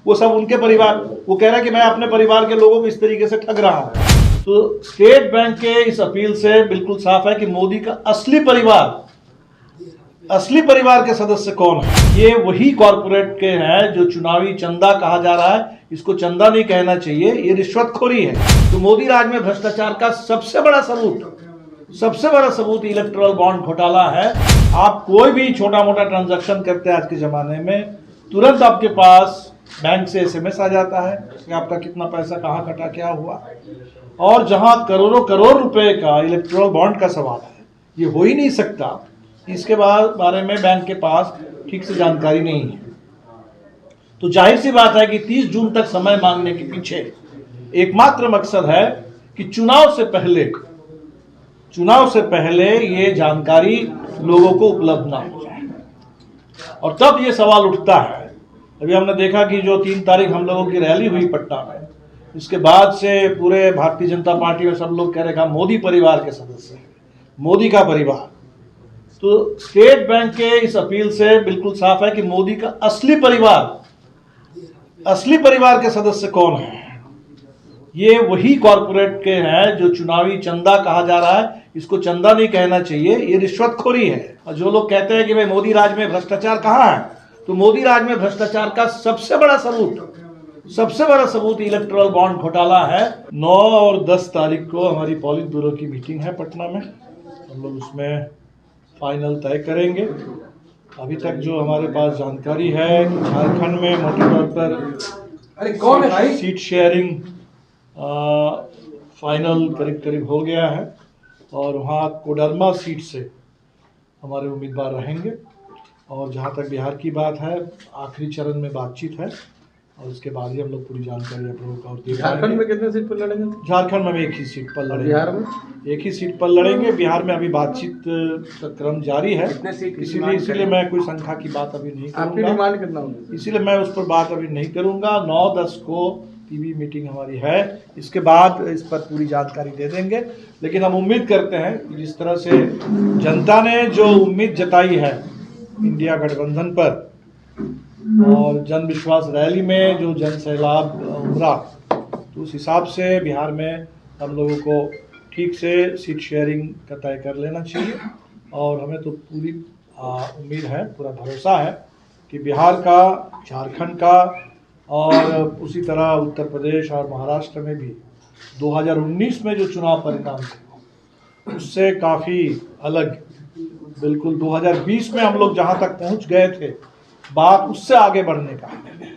वो सब उनके परिवार, वो कह रहा है कि मैं अपने परिवार के लोगों को इस तरीके से ठग रहा हूं। तो स्टेट बैंक के इस अपील से बिल्कुल साफ है कि मोदी का असली परिवार के सदस्य कौन है। ये वही कॉरपोरेट के हैं जो चुनावी चंदा कहा जा रहा है, इसको चंदा नहीं कहना चाहिए, ये रिश्वतखोरी है। तो मोदी राज में भ्रष्टाचार का सबसे बड़ा सबूत इलेक्टोरल बॉन्ड घोटाला है। आप कोई भी छोटा मोटा ट्रांजैक्शन करते हैं आज के जमाने में, तुरंत आपके पास बैंक से एसएमएस आ जाता है कि आपका कितना पैसा कहाँ कटा, क्या हुआ। और जहां करोड़ों करोड़ रुपए का इलेक्टोरल बॉन्ड का सवाल है, ये हो ही नहीं सकता। इसके बारे में बैंक के पास ठीक से जानकारी नहीं है। तो जाहिर सी बात है कि 30 जून तक समय मांगने के पीछे एकमात्र मकसद है कि चुनाव से पहले ये जानकारी लोगों को उपलब्ध ना हो जाए। और तब ये सवाल उठता है, अभी हमने देखा कि जो 3 तारीख हम लोगों की रैली हुई पटना में, इसके बाद से पूरे भारतीय जनता पार्टी में सब लोग कह रहे हैं मोदी परिवार के सदस्य हैं, मोदी का परिवार। तो स्टेट बैंक के इस अपील से बिल्कुल साफ है कि मोदी का असली परिवार के सदस्य कौन है। ये वही कॉरपोरेट के हैं जो चुनावी चंदा कहा जा रहा है, इसको चंदा नहीं कहना चाहिए, ये रिश्वतखोरी है। और जो लोग कहते हैं कि भाई मोदी राज में भ्रष्टाचार कहाँ है, तो मोदी राज में भ्रष्टाचार का सबसे बड़ा सबूत इलेक्टोरल बॉन्ड घोटाला है। 9 और 10 तारीख को हमारी पॉलिट ब्यूरो की मीटिंग है पटना में, हम लोग उसमें फाइनल तय करेंगे। अभी तक जो हमारे पास जानकारी है कि झारखंड में मोटे तौर पर सीट शेयरिंग फाइनल करीब हो गया है, और वहाँ कोडरमा सीट से हमारे उम्मीदवार रहेंगे। और जहाँ तक बिहार की बात है, आखिरी चरण में बातचीत है, और उसके बाद ही हम लोग पूरी जानकारी आप लोगों को दे पाएंगे। झारखंड में कितने सीट पर लड़ेंगे? झारखंड में एक ही सीट पर लड़ेंगे। बिहार में एक ही सीट पर लड़ेंगे। बिहार में अभी बातचीत का क्रम जारी है, इसीलिए मैं कोई संख्या की बात अभी नहीं करूँगा। आपकी डिमांड कितना होगी? इसीलिए मैं उस पर बात अभी नहीं करूँगा। 9-10 को टीवी मीटिंग हमारी है, इसके बाद इस पर पूरी जानकारी दे देंगे। लेकिन हम उम्मीद करते हैं कि जिस तरह से जनता ने जो उम्मीद जताई है इंडिया गठबंधन पर, और जन विश्वास रैली में जो जन सैलाब उमड़ा, तो उस हिसाब से बिहार में हम लोगों को ठीक से सीट शेयरिंग का तय कर लेना चाहिए। और हमें तो पूरी उम्मीद है, पूरा भरोसा है कि बिहार का, झारखंड का, और उसी तरह उत्तर प्रदेश और महाराष्ट्र में भी 2019 में जो चुनाव परिणाम थे उससे काफ़ी अलग, बिल्कुल 2020 में हम लोग जहाँ तक पहुँच गए थे, बात उससे आगे बढ़ने का है,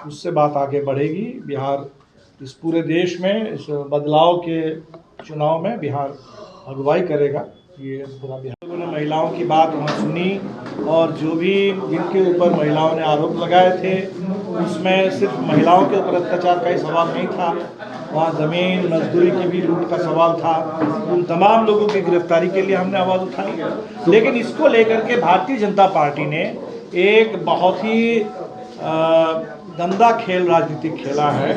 उससे बात आगे बढ़ेगी। बिहार इस पूरे देश में इस बदलाव के चुनाव में बिहार अगुवाई करेगा। ये पूरा बिहार। लोगों ने महिलाओं की बात वहाँ सुनी, और जो भी जिनके ऊपर महिलाओं ने आरोप लगाए थे उसमें सिर्फ महिलाओं के ऊपर अत्याचार का ही सवाल नहीं था, वहाँ ज़मीन मजदूरी की भी लूट का सवाल था। उन तमाम लोगों की गिरफ्तारी के लिए हमने आवाज़ उठाई। लेकिन इसको लेकर के भारतीय जनता पार्टी ने एक बहुत ही गंदा खेल राजनीतिक खेला है।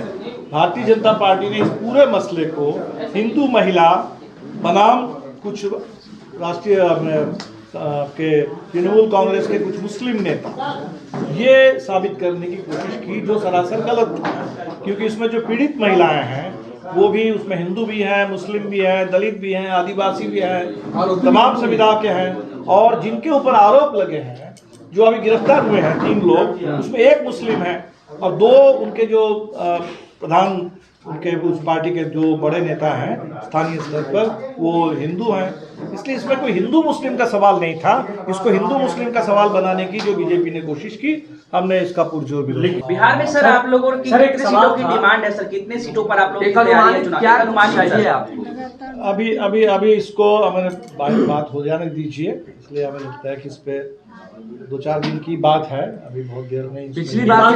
भारतीय जनता पार्टी ने इस पूरे मसले को हिंदू महिला बनाम कुछ राष्ट्रीय के तृणमूल कांग्रेस के कुछ मुस्लिम नेता ये साबित करने की कोशिश की, जो सरासर गलत था। क्योंकि इसमें जो पीड़ित महिलाएं हैं वो भी, उसमें हिंदू भी हैं, मुस्लिम भी हैं, दलित भी हैं, आदिवासी भी हैं, तमाम संविधान के हैं। और जिनके ऊपर आरोप लगे हैं, जो अभी गिरफ्तार हुए हैं 3 लोग, उसमें 1 मुस्लिम है और 2 उनके जो प्रधान, उनके उस पार्टी के जो बड़े नेता हैं स्थानीय स्तर पर, वो हिंदू हैं। इसलिए इसमें कोई हिंदू मुस्लिम का सवाल नहीं था। इसको हिंदू मुस्लिम का सवाल बनाने की जो बीजेपी ने कोशिश की, हमने इसका पुरजोर विरोध किया। बिहार में सर आप लोगों की कितने सीटों की डिमांड है सर? कितने सीटों पर आप लोग क्या अनुमान चाहिए आप? अभी इसको हमें बात हो जाने दीजिए, इसलिए हमें लगता है कि इस पे 2-4 दिन की बात है, अभी बहुत देर नहीं। पिछली बार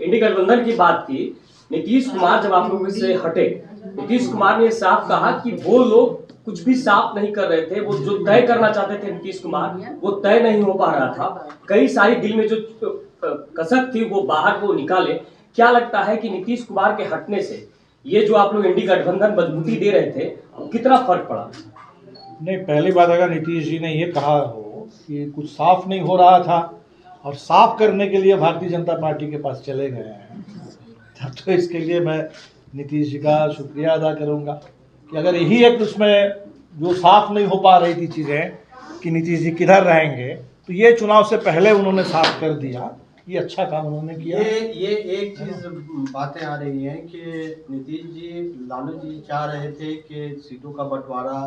इंडी गठबंधन की बात की, नीतीश कुमार जब आप लोगों से हटे, नीतीश कुमार ने साफ कहा कि वो लोग कुछ भी साफ नहीं कर रहे थे। वो जो तय करना चाहते थे नीतीश कुमार, वो तय नहीं हो पा रहा था। कई सारी दिल में जो कसक थी वो बाहर को निकाले। क्या लगता है कि नीतीश कुमार के हटने से ये जो आप लोग इंडी गठबंधन मजबूती दे रहे थे, कितना फर्क पड़ा? नहीं, पहली बात, अगर नीतीश जी ने ये कहा हो कि कुछ साफ नहीं हो रहा था, और साफ करने के लिए भारतीय जनता पार्टी के पास चले गए हैं, तब तो इसके लिए मैं नीतीश जी का शुक्रिया अदा करूंगा कि अगर यही एक उसमें जो साफ नहीं हो पा रही थी चीज़ें कि नीतीश जी किधर रहेंगे, तो ये चुनाव से पहले उन्होंने साफ कर दिया। ये अच्छा काम उन्होंने किया। ये एक चीज बातें आ रही हैं कि नीतीश जी, लालू जी चाह रहे थे कि सीटों का बंटवारा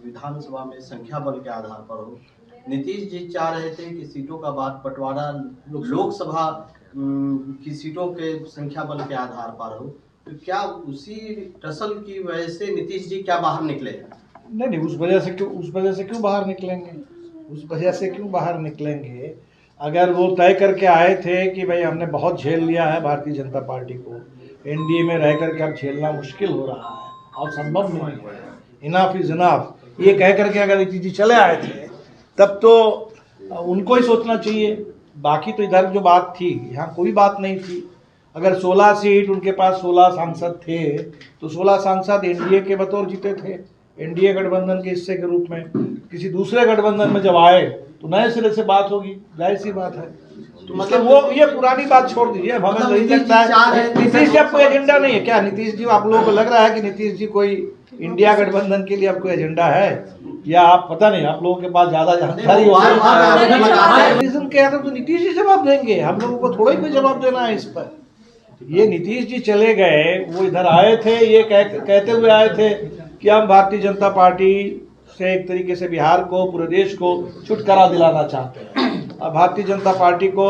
विधानसभा में संख्या बल के आधार पर हो। नीतीश जी चाह रहे थे कि सीटों का बंटवारा लोकसभा की सीटों के संख्या बल के आधार पर हो। तो क्या उसी टसल की वजह से नीतीश जी क्या बाहर निकले? नहीं, उस वजह से क्यों बाहर निकलेंगे? उस वजह से क्यों बाहर निकलेंगे? अगर वो तय करके आए थे कि भाई हमने बहुत झेल लिया है भारतीय जनता पार्टी को, एनडीए में रह करके अब झेलना मुश्किल हो रहा है और संभव नहीं है, इनफ इज इनफ, ये कह करके अगर नीतीश जी चले आए थे तब तो उनको ही सोचना चाहिए। बाकी तो इधर जो बात थी, यहाँ कोई बात नहीं थी। अगर 16 सीट उनके पास 16 सांसद थे तो 16 सांसद एनडीए के बतौर जीते थे, एनडीए गठबंधन के हिस्से के रूप में। किसी दूसरे गठबंधन में जब आए तो नए सिरे से बात होगी, जाहिर सी बात है। तो मतलब वो ये पुरानी बात छोड़ दीजिए। अब हमें नहीं लगता है नीतीश जी अब कोई एजेंडा नहीं है क्या? नीतीश जी, आप लोगों को लग रहा है कि नीतीश जी कोई इंडिया गठबंधन के लिए अब कोई एजेंडा है, या आप पता नहीं, आप लोगों के पास ज्यादा जानकारी रीजन क्या है तो नीतीश जी जवाब देंगे, हम लोगों को थोड़ा ही कोई जवाब देना है इस पर। ये नीतीश जी चले गए, वो इधर आए थे, ये कहते हुए आए थे कि हम भारतीय जनता पार्टी से एक तरीके से बिहार को, पूरे देश को छुटकारा दिलाना चाहते हैं। अब भारतीय जनता पार्टी को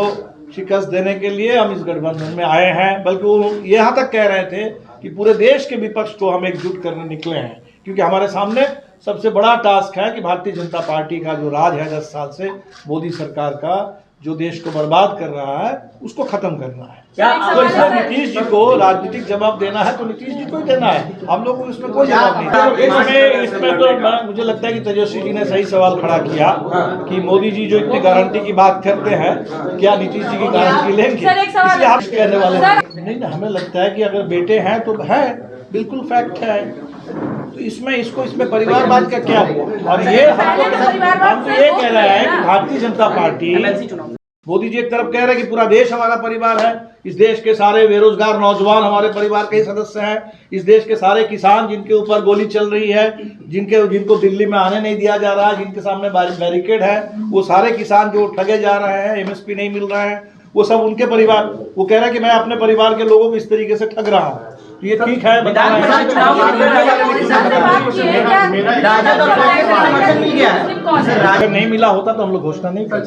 शिकस्त देने के लिए हम इस गठबंधन में आए हैं, बल्कि वो यहाँ तक कह रहे थे कि पूरे देश के विपक्ष को हम एकजुट करने निकले हैं, क्योंकि हमारे सामने सबसे बड़ा टास्क है कि भारतीय जनता पार्टी का जो राज है 10 साल से, मोदी सरकार का जो देश को बर्बाद कर रहा है, उसको खत्म करना है। क्या तो इसमें नीतीश जी को राजनीतिक जवाब देना है तो नीतीश जी को ही देना है, हम लोग को इसमें कोई जवाब नहीं। इसमें तो मुझे लगता है कि तेजस्वी जी ने सही सवाल खड़ा किया कि मोदी जी जो इतनी गारंटी की बात करते हैं, क्या नीतीश जी की गारंटी लेंगे? इसलिए आप कहने वाले नहीं ना, हमें लगता है कि अगर बेटे हैं तो है, बिल्कुल फैक्ट है। तो इसमें परिवारवाद का क्या हुआ? और ये हम तो ये कह रहे हैं कि भारतीय जनता पार्टी, मोदी जी एक तरफ कह रहे हैं कि पूरा देश हमारा परिवार है, इस देश के सारे बेरोजगार नौजवान हमारे परिवार के ही सदस्य हैं, इस देश के सारे किसान जिनके ऊपर गोली चल रही है, जिनको दिल्ली में आने नहीं दिया जा रहा है, जिनके सामने बैरिकेड है, वो सारे किसान जो ठगे जा रहे हैं, एमएसपी नहीं मिल रहा है, वो सब उनके परिवार। वो कह रहा है कि मैं अपने परिवार के लोगों को इस तरीके से ठग रहा हूँ। तो ये ठीक है, विधानसभा चुनाव अगर नहीं मिला होता तो हम लोग घोषणा नहीं करते।